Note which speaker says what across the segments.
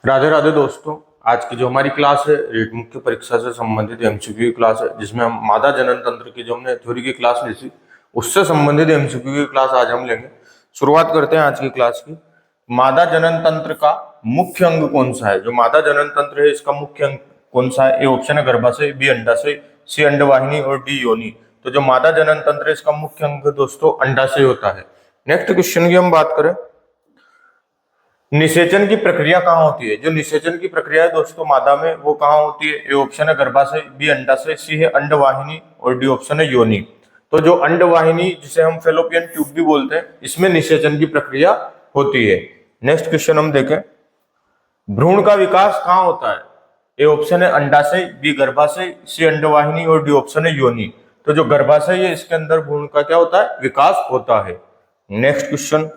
Speaker 1: राधे राधे दोस्तों। आज की जो हमारी क्लास है रीट मुख्य परीक्षा से संबंधित एमसीक्यू की क्लास है, जिसमें हम मादा जनन तंत्र की जो हमने थ्योरी की क्लास ली थी उससे संबंधित एमसीक्यू की क्लास आज हम लेंगे। शुरुआत करते हैं आज की क्लास की। मादा जनन तंत्र का मुख्य अंग कौन सा है? जो मादा जनन तंत्र है इसका मुख्य अंग कौन सा है? ए ऑप्शन है गर्भाशय, बी अंडाशय, सी अंडवाहिनी और डी योनि। तो जो मादा जनन तंत्र है इसका मुख्य अंग दोस्तों अंडाशय होता है। नेक्स्ट क्वेश्चन की हम बात करें, निषेचन की प्रक्रिया कहाँ होती है? जो निषेचन की प्रक्रिया है दोस्तों मादा में वो कहाँ होती है? ए ऑप्शन है गर्भाशय, बी अंडाशय, सी है अंडवाहिनी और डी ऑप्शन है योनि। तो जो अंडवाहिनी जिसे हम फेलोपियन ट्यूब भी बोलते हैं, इसमें निषेचन की प्रक्रिया होती है। नेक्स्ट क्वेश्चन हम देखें, भ्रूण का विकास कहाँ होता है? ए ऑप्शन है अंडाशय, बी गर्भाशय, सी अंडवाहिनी और डी ऑप्शन है योनि। तो जो गर्भाशय है इसके अंदर भ्रूण का क्या होता है? विकास होता है। नेक्स्ट क्वेश्चन,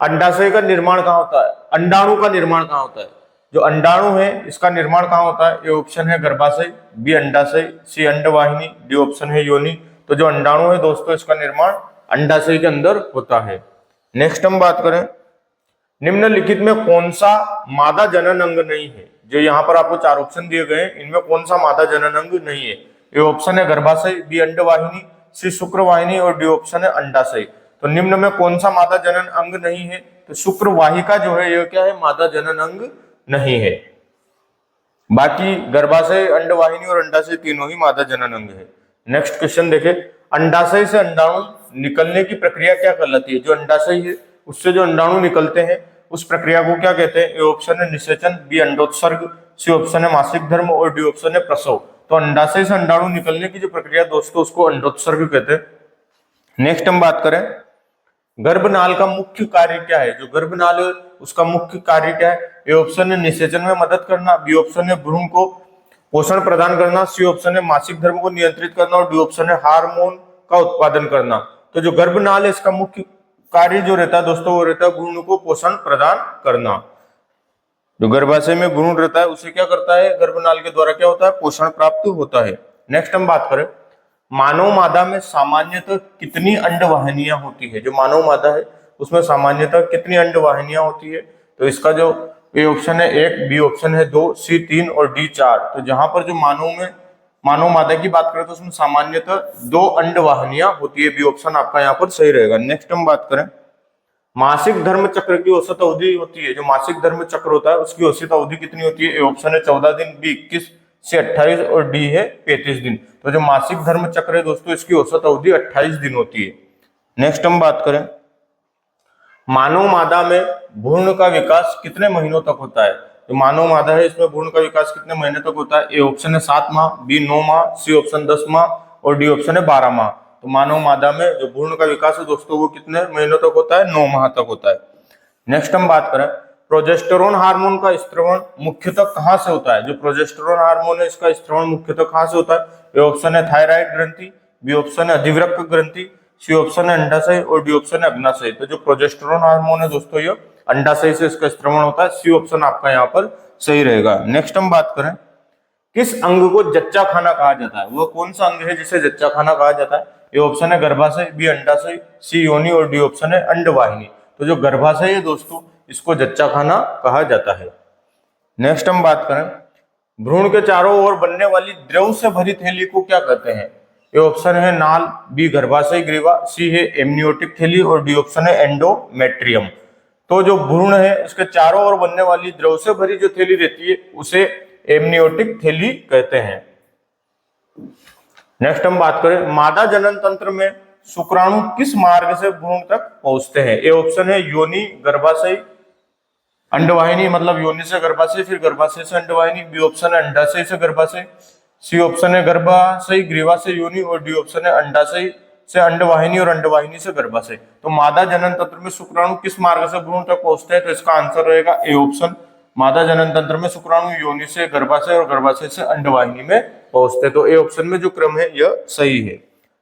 Speaker 1: अंडाशय का निर्माण कहाँ होता है? अंडाणु का निर्माण कहाँ होता है? जो अंडाणु है इसका निर्माण कहाँ होता है? ए ऑप्शन है गर्भाशय, बी अंडाशय, सी अंडवाहिनी, डी ऑप्शन है योनि। तो जो अंडाणु है दोस्तों इसका निर्माण अंडाशय के अंदर होता है। नेक्स्ट हम बात करें, निम्नलिखित में कौन सा मादा जनन अंग नहीं है? जो यहाँ पर आपको चार ऑप्शन दिए गए हैं, इनमें कौन सा मादा जनन अंग नहीं है? ए ऑप्शन है गर्भाशय, बी अंडवाहिनी, सी शुक्रवाहिनी और डी ऑप्शन है अंडाशय। तो निम्न में कौन सा मादा जनन अंग नहीं है? तो शुक्रवाहिका जो है यह क्या है? मादा जनन अंग नहीं है। बाकी गर्भाशय, अंडवाहिनी और अंडाशय तीनों ही मादा जनन अंग है। नेक्स्ट क्वेश्चन देखें, अंडाशय से अंडाणु निकलने की प्रक्रिया क्या कहलाती है? जो अंडाशय है उससे जो अंडाणु निकलते हैं उस प्रक्रिया को क्या कहते हैं? ए ऑप्शन है निषेचन, बी अंडोत्सर्ग, सी ऑप्शन है मासिक धर्म और डी ऑप्शन है प्रसव। तो अंडाशय से अंडाणु निकलने की जो प्रक्रिया दोस्तों उसको अंडोत्सर्ग कहते हैं। नेक्स्ट हम बात करें, गर्भनाल का मुख्य कार्य क्या है? जो गर्भनाल है उसका मुख्य कार्य क्या है? ए ऑप्शन है निषेचन में मदद करना, बी ऑप्शन है भ्रूण को पोषण प्रदान करना, सी ऑप्शन है मासिक धर्म को नियंत्रित करना और डी ऑप्शन है हार्मोन का उत्पादन करना। तो जो गर्भनाल है इसका मुख्य कार्य जो रहता है दोस्तों वो रहता है भ्रूण को पोषण प्रदान करना। जो गर्भाशय में भ्रूण रहता है उसे क्या करता है? गर्भनाल के द्वारा क्या होता है? पोषण प्राप्त होता है। नेक्स्ट हम बात करें, मानव मादा में सामान्यतः कितनी अंडवाहिनियां होती है? जो मानव मादा है उसमें सामान्यतः कितनी अंडवाहिनियां होती है? तो इसका जो ए ऑप्शन है 1, बी ऑप्शन है 2, सी 3 और डी 4। तो जहां पर जो मानव मादा की बात करें तो उसमें सामान्यतः 2 अंडवाहिनियां होती है। बी ऑप्शन आपका यहाँ पर सही रहेगा। नेक्स्ट हम बात करें, मासिक धर्म चक्र की औसत अवधि होती है। जो मासिक धर्म चक्र होता है उसकी औसत अवधि कितनी होती है? ए ऑप्शन है 14 दिन, बी 21 से 28 और डी है 35 दिन। तो जो मासिक धर्म चक्र है दोस्तों इसकी औसत अवधि 28 दिन होती है। नेक्स्ट हम बात करें, मानव मादा में भ्रूण का विकास कितने महीनों तक होता है? जो मानव मादा है इसमें भ्रूण का विकास कितने महीने तक होता है? ए ऑप्शन है 7 माह, बी 9 माह, सी ऑप्शन 10 माह और डी ऑप्शन है 12 माह। तो मानव मादा में जो भ्रूण का विकास है दोस्तों वो कितने महीनों तक होता है? 9 माह तक होता है। नेक्स्ट हम बात करें, प्रोजेस्टेरोन हार्मोन का स्त्रवण मुख्यतः कहां से होता है? जो प्रोजेस्टेरोन हार्मोन है इसका स्त्रवण मुख्यतः कहां से होता है? ए ऑप्शन है थायराइड ग्रंथि, बी ऑप्शन है अधिवृक्क ग्रंथि, सी ऑप्शन है अंडाशय और डी ऑप्शन है अग्नाशय। तो जो प्रोजेस्टेरोन हार्मोन है दोस्तों ये अंडाशय से इसका स्त्रवण होता है। सी ऑप्शन आपका यहाँ पर सही रहेगा। नेक्स्ट हम बात करें, किस अंग को जच्चा खाना कहा जाता है? वो कौन सा अंग है जिसे जच्चा खाना कहा जाता है? ए ऑप्शन है गर्भाशय, बी अंडाशय, सी योनि और डी ऑप्शन है अंडवाहिनी। तो जो गर्भाशय है दोस्तों इसको जच्चा खाना कहा जाता है। नेक्स्ट हम बात करें, भ्रूण के चारों ओर बनने वाली द्रव से भरी थैली को क्या कहते हैं? ए ऑप्शन है नाल, बी गर्भाशय ग्रीवा, सी है एमनियोटिक थैली और डी ऑप्शन है एंडोमेट्रियम। तो जो भ्रूण है उसके चारों ओर बनने वाली द्रव से भरी जो थैली रहती है उसे एमनियोटिक थैली कहते हैं। नेक्स्ट हम बात करें, मादा जनन तंत्र में शुक्राणु किस मार्ग से भ्रूण तक पहुंचते हैं? ए ऑप्शन है योनि, गर्भाशय, अंडवाहिनी, मतलब योनि से गर्भाशय, फिर गर्भाशय से अंडवाहिनी, बी ऑप्शन है अंडाशय से गर्भाशय, सी ऑप्शन है गर्भाशय ग्रीवा से योनि और डी ऑप्शन है अंडाशय से अंडवाहिनी और अंडवाहिनी से गर्भाशय। तो मादा जनन तंत्र में शुक्राणु किस मार्ग से भ्रूण तक पहुंचते हैं? तो इसका आंसर रहेगा ए ऑप्शन, मादा जनन तंत्र में शुक्राणु योनि से गर्भाशय और गर्भाशय से अंडवाहिनी में पहुंचते हैं। तो ए ऑप्शन में जो क्रम है यह सही है।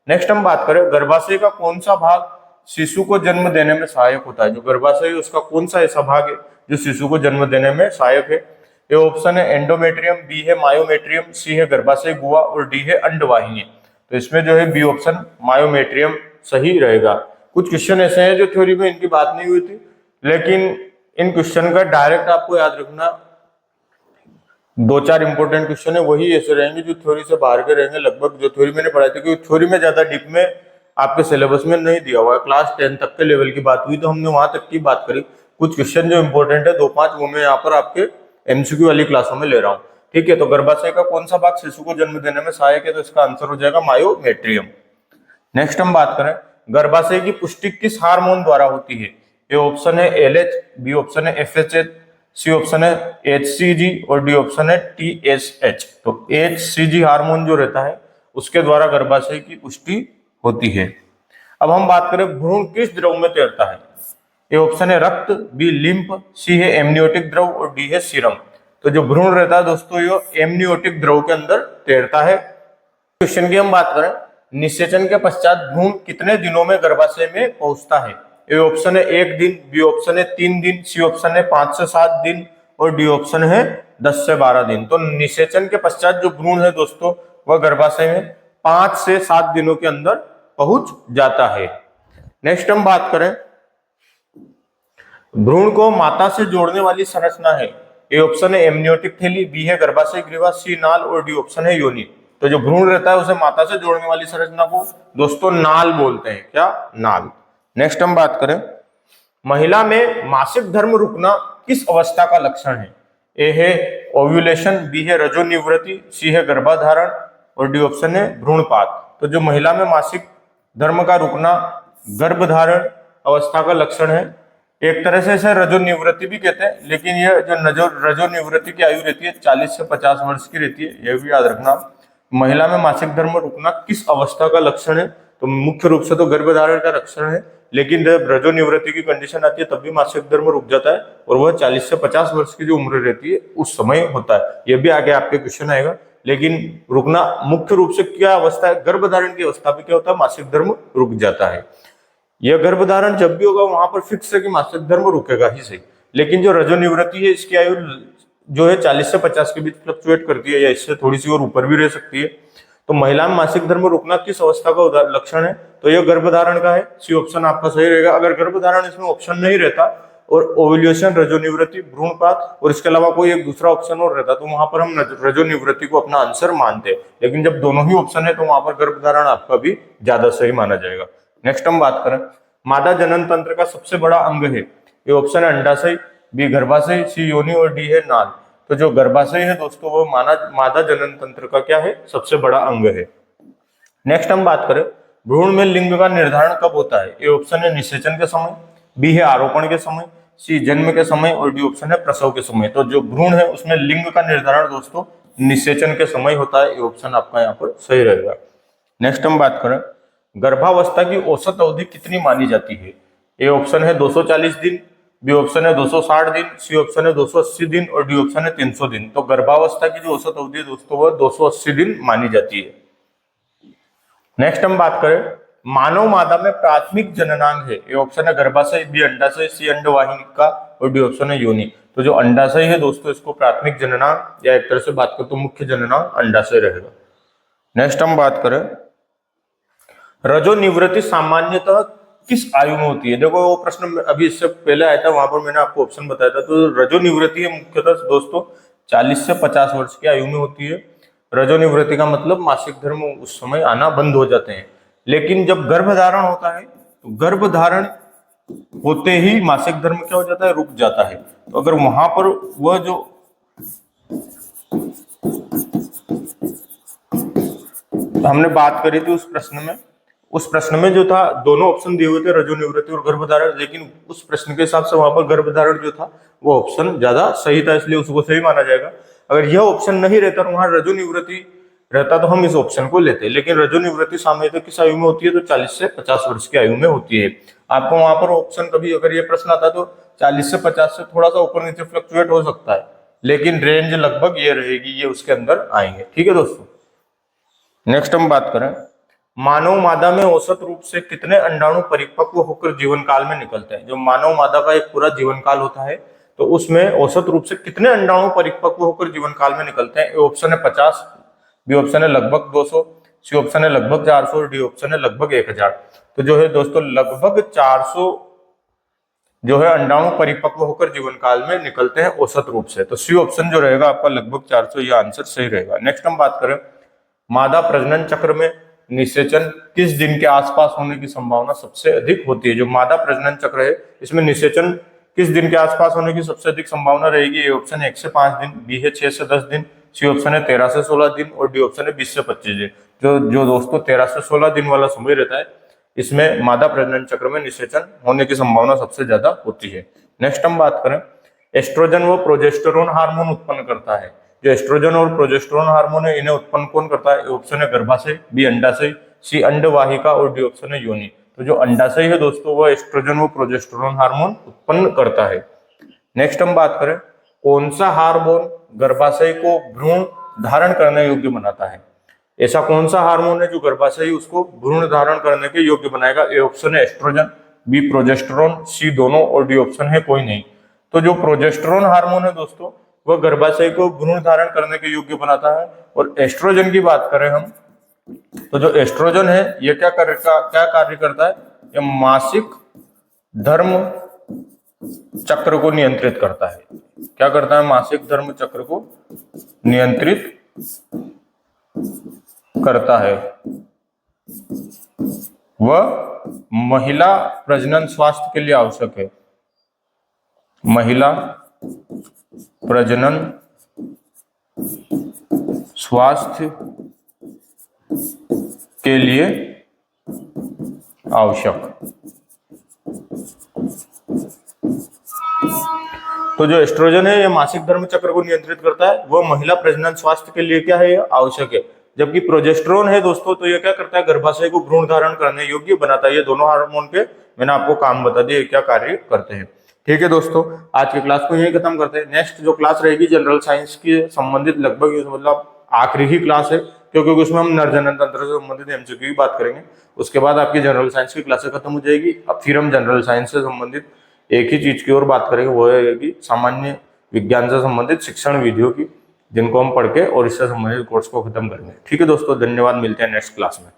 Speaker 1: नेक्स्ट हम बात करें, गर्भाशय का कौन सा भाग शिशु को जन्म देने में सहायक होता है? जो गर्भाशय है उसका कौन सा ऐसा भाग है जो शिशु को जन्म देने में सहायक है? ए ऑप्शन है एंडोमेट्रियम, बी है मायोमेट्रियम, सी है गर्भाशय गुहा और डी है अंडवाहिनी। तो इसमें जो है बी ऑप्शन मायोमेट्रियम सही रहेगा। कुछ क्वेश्चन ऐसे हैं जो थ्योरी में इनकी बात नहीं हुई थी लेकिन इन क्वेश्चन का डायरेक्ट आपको याद रखना, 2-4 इंपॉर्टेंट क्वेश्चन है वही ऐसे रहेंगे जो थ्योरी से बाहर के रहेंगे लगभग, जो थ्योरी मैंने पढ़ाई थी, क्योंकि थ्योरी में ज्यादा डीप में आपके सिलेबस में नहीं दिया हुआ है। क्लास 10 तक के लेवल की बात हुई तो हमने वहां तक की बात करी। कुछ क्वेश्चन जो इंपॉर्टेंट है 2-5 वो मैं यहाँ पर आपके एमसीक्यू वाली क्लासों में ले रहा हूँ। ठीक है, तो गर्भाशय का कौन सा भाग शिशु को जन्म देने में सहायक है, तो इसका आंसर हो जाएगा मायोमेट्रियम। नेक्स्ट हम बात करें गर्भाशय की पुष्टि किस हार्मोन द्वारा होती है। ए ऑप्शन है एलएच, बी ऑप्शन है एफएचएच, सी ऑप्शन है एचसीजी और डी ऑप्शन है टीएसएच। तो एचसीजी हार्मोन जो रहता है उसके द्वारा गर्भाशय की पुष्टि होती है। अब हम बात करें भ्रूण किस द्रव में तैरता है। ए ऑप्शन है रक्त, बी लिम्फ, सी है एमनियोटिक द्रव और डी है सीरम। तो जो भ्रूण रहता है दोस्तों ये एमनियोटिक द्रव के अंदर तैरता है। क्वेश्चन की हम बात करें निषेचन के पश्चात भ्रूण कितने दिनों में गर्भाशय में पहुंचता है। ए ऑप्शन है 1 दिन, बी ऑप्शन है 3 दिन, सी ऑप्शन है 5 से 7 दिन और डी ऑप्शन है 10 से 12 दिन। तो निषेचन के पश्चात जो भ्रूण है दोस्तों वह गर्भाशय में 5 से 7 दिनों के अंदर पहुंच जाता है। नेक्स्ट हम बात करें भ्रूण को माता से जोड़ने वाली संरचना है। ए ऑप्शन है एमनियोटिक थैली, बी है गर्भाशय ग्रीवा, सी नाल और डी ऑप्शन है योनि। तो जो भ्रूण रहता है उसे माता से जोड़ने वाली संरचना को दोस्तों नाल बोलते हैं। क्या? नाल। नेक्स्ट हम बात करें महिला में मासिक धर्म रुकना किस अवस्था का लक्षण है। ए है ओव्यूलेशन, बी है रजोनिवृत्ति, सी है गर्भाधारण और डी ऑप्शन है भ्रूणपात। तो जो महिला में मासिक धर्म का रुकना गर्भधारण अवस्था का लक्षण है। एक तरह से इसे रजोनिवृत्ति भी कहते हैं, लेकिन यह जो रजोनिवृत्ति की आयु रहती है 40 से 50 वर्ष की रहती है, यह भी याद रखना। महिला में मासिक धर्म रुकना किस अवस्था का लक्षण है, तो मुख्य रूप से तो गर्भधारण का लक्षण है, लेकिन जब रजोनिवृत्ति की कंडीशन आती है तब भी मासिक धर्म रुक जाता है और वह 40 से 50 वर्ष की जो उम्र रहती है उस समय होता है। यह भी आगे आपके क्वेश्चन आएगा। लेकिन रुकना मुख्य रूप से क्या अवस्था है, गर्भधारण की अवस्था में क्या होता है, मासिक धर्म रुक जाता है। यह गर्भधारण जब भी होगा वहां पर फिक्स है कि मासिक धर्म रुकेगा ही सही, लेकिन जो रजोनिवृत्ति है इसकी आयु जो है 40 से 50 के बीच फ्लक्चुएट करती है या इससे थोड़ी सी और ऊपर भी रह सकती है। तो महिला में मासिक धर्म रुकना किस अवस्था का लक्षण है, तो यह गर्भधारण का है। सी ऑप्शन आपका सही रहेगा। अगर गर्भधारण इसमें ऑप्शन नहीं रहता और ओव्यूलेशन, रजोनिवृत्ति, भ्रूणपात और इसके अलावा कोई एक दूसरा ऑप्शन और रहता तो वहां पर हम रजोनिवृत्ति को अपना आंसर मानते, लेकिन जब दोनों ही ऑप्शन है तो वहां पर गर्भधारण आपका भी ज्यादा सही माना जाएगा। नेक्स्ट हम बात करें मादा जनन तंत्र का सबसे बड़ा अंग है। ये ऑप्शन है अंडाशय, बी गर्भाशय, सी योनि और डी है नाल। तो जो गर्भाशय है दोस्तों वो मादा जनन तंत्र का क्या है, सबसे बड़ा अंग है। नेक्स्ट हम बात करें भ्रूण में लिंग का निर्धारण कब होता है। ए ऑप्शन है निषेचन के समय, बी है आरोपण के समय, सी जन्म के समय और डी ऑप्शन है प्रसव के समय। तो जो भ्रूण है उसमें लिंग का निर्धारण दोस्तों निषेचन के समय होता है। ये ऑप्शन आपका यहाँ पर सही रहेगा। नेक्स्ट हम बात करें गर्भावस्था की औसत अवधि कितनी मानी जाती है। ए ऑप्शन है 240 दिन, बी ऑप्शन है 260 दिन, सी ऑप्शन है 280 दिन और डी ऑप्शन है 300 दिन। तो गर्भावस्था की जो औसत अवधि है दोस्तों वह 280 दिन मानी जाती है। नेक्स्ट हम बात करें मानव मादा में प्राथमिक जननांग है। ए ऑप्शन है गर्भाशय, बी अंडाशय, सी अंडवाहिका और डी ऑप्शन है योनि। तो जो अंडाशय है दोस्तों इसको प्राथमिक जननांग या एक तरह से बात करें तो मुख्य जननांग अंडाशय रहेगा। नेक्स्ट हम बात करें रजोनिवृत्ति सामान्यतः किस आयु में होती है। देखो वो प्रश्न अभी इससे पहले आया था, वहां पर मैंने आपको ऑप्शन बताया था। तो रजोनिवृत्ति मुख्यतः दोस्तों 40 से 50 वर्ष की आयु में होती है। रजोनिवृत्ति का मतलब मासिक धर्म उस समय आना बंद हो जाते हैं। लेकिन जब गर्भधारण होता है तो गर्भधारण होते ही मासिक धर्म क्या हो जाता है, रुक जाता है। तो अगर वहां पर वह जो हमने बात करी थी उस प्रश्न में जो था दोनों ऑप्शन दिए हुए थे रजोनिवृत्ति और गर्भधारण, लेकिन उस प्रश्न के हिसाब से वहां पर गर्भधारण जो था वो ऑप्शन ज्यादा सही था, इसलिए उसको सही माना जाएगा। अगर यह ऑप्शन नहीं रहता और वहां रजोनिवृत्ति रहता तो हम इस ऑप्शन को लेते, लेकिन रजोनिवृत्ति सामान्यतः किस आयु में होती है, तो 40 से 50 वर्ष की आयु में होती है। आपको वहां पर ऑप्शन कभी अगर ये प्रश्न आता तो 40 से 50 से थोड़ा सा ऊपर नीचे फ्लक्चुएट हो सकता है, लेकिन रेंज लगभग ये रहेगी, ये उसके अंदर आएंगे। ठीक है दोस्तों। नेक्स्ट हम बात करें मानव मादा में औसत रूप से कितने अंडाणु परिपक्व होकर जीवन काल में निकलते हैं। जो मानव मादा का एक पूरा जीवन काल होता है तो उसमें औसत रूप से कितने अंडाणु परिपक्व होकर जीवन काल में निकलते हैं। ए ऑप्शन है 50, बी ऑप्शन है लगभग 200, सी ऑप्शन है लगभग 400 और डी ऑप्शन है लगभग 1000। तो जो है दोस्तों लगभग 400 जो है अंडाणु परिपक्व होकर जीवन काल में निकलते हैं औसत रूप से। तो सी ऑप्शन जो रहेगा आपका लगभग 400, यह आंसर सही रहेगा। नेक्स्ट हम बात करें, मादा प्रजनन चक्र में निषेचन किस दिन के आसपास होने की संभावना सबसे अधिक होती है। जो मादा प्रजनन चक्र है इसमें निषेचन किस दिन के आसपास होने की सबसे अधिक संभावना रहेगी। ए ऑप्शन है 1 से 5 दिन, बी है 6 से 10 दिन, सी ऑप्शन है 13 से 16 दिन और डी ऑप्शन है 20 से 25 दिन। जो दोस्तों 13 से 16 दिन वाला समय रहता है, इसमें मादा प्रजनन चक्र में निषेचन होने की संभावना सबसे ज्यादा होती है। नेक्स्ट हम बात करें, एस्ट्रोजन व प्रोजेस्टेरोन हार्मोन उत्पन्न करता है। जो एस्ट्रोजन और प्रोजेस्टेरोन हार्मोन है, इन्हें उत्पन्न कौन करता है। ऑप्शन है गर्भाशय, बी अंडाशय, सी अंडवाहिका और डी ऑप्शन है योनि। तो जो अंडाशय है दोस्तों वह एस्ट्रोजन व प्रोजेस्टेरोन हार्मोन उत्पन्न करता है। नेक्स्ट हम बात करें, कौन सा हार्मोन गर्भाशय को भ्रूण धारण करने योग्य बनाता है। ऐसा कौन सा हार्मोन है जो गर्भाशय उसको भ्रूण धारण करने के योग्य बनाएगा। ए ऑप्शन है एस्ट्रोजन, बी प्रोजेस्टेरोन, सी दोनों और डी ऑप्शन है कोई नहीं। तो जो प्रोजेस्टेरोन हार्मोन है दोस्तों वह गर्भाशय को भ्रूण धारण करने के योग्य बनाता है। और एस्ट्रोजन की बात करें हम, तो जो एस्ट्रोजन है ये क्या कार्य करता है, ये मासिक धर्म चक्र को नियंत्रित करता है। क्या करता है, मासिक धर्म चक्र को नियंत्रित करता है। वह महिला प्रजनन स्वास्थ्य के लिए आवश्यक है। महिला प्रजनन स्वास्थ्य के लिए आवश्यक। तो जो एस्ट्रोजन है ये मासिक धर्म चक्र को नियंत्रित करता है, वह महिला प्रजनन स्वास्थ्य के लिए क्या है, आवश्यक है। जबकि प्रोजेस्टेरोन है दोस्तों तो ये क्या करता है, गर्भाशय को भ्रूण धारण करने योग्य बनाता है। ये दोनों हार्मोन के मैंने आपको काम बता दिए क्या कार्य करते हैं। ठीक है दोस्तों, आज की क्लास को यही खत्म करते हैं। नेक्स्ट जो क्लास रहेगी जनरल साइंस के संबंधित लगभग मतलब आखिरी ही क्लास है, क्योंकि उसमें हम नरजनन तंत्र से संबंधित एमसीक्यू की बात करेंगे। उसके बाद आपकी जनरल साइंस की क्लासेस खत्म हो जाएगी। अब फिर हम जनरल साइंस से संबंधित एक ही चीज की ओर बात करेंगे, वो है कि सामान्य विज्ञान से संबंधित शिक्षण विधियों की, जिनको हम पढ़ के और इससे संबंधित कोर्स को खत्म करेंगे। ठीक है दोस्तों, धन्यवाद, मिलते हैं नेक्स्ट क्लास में।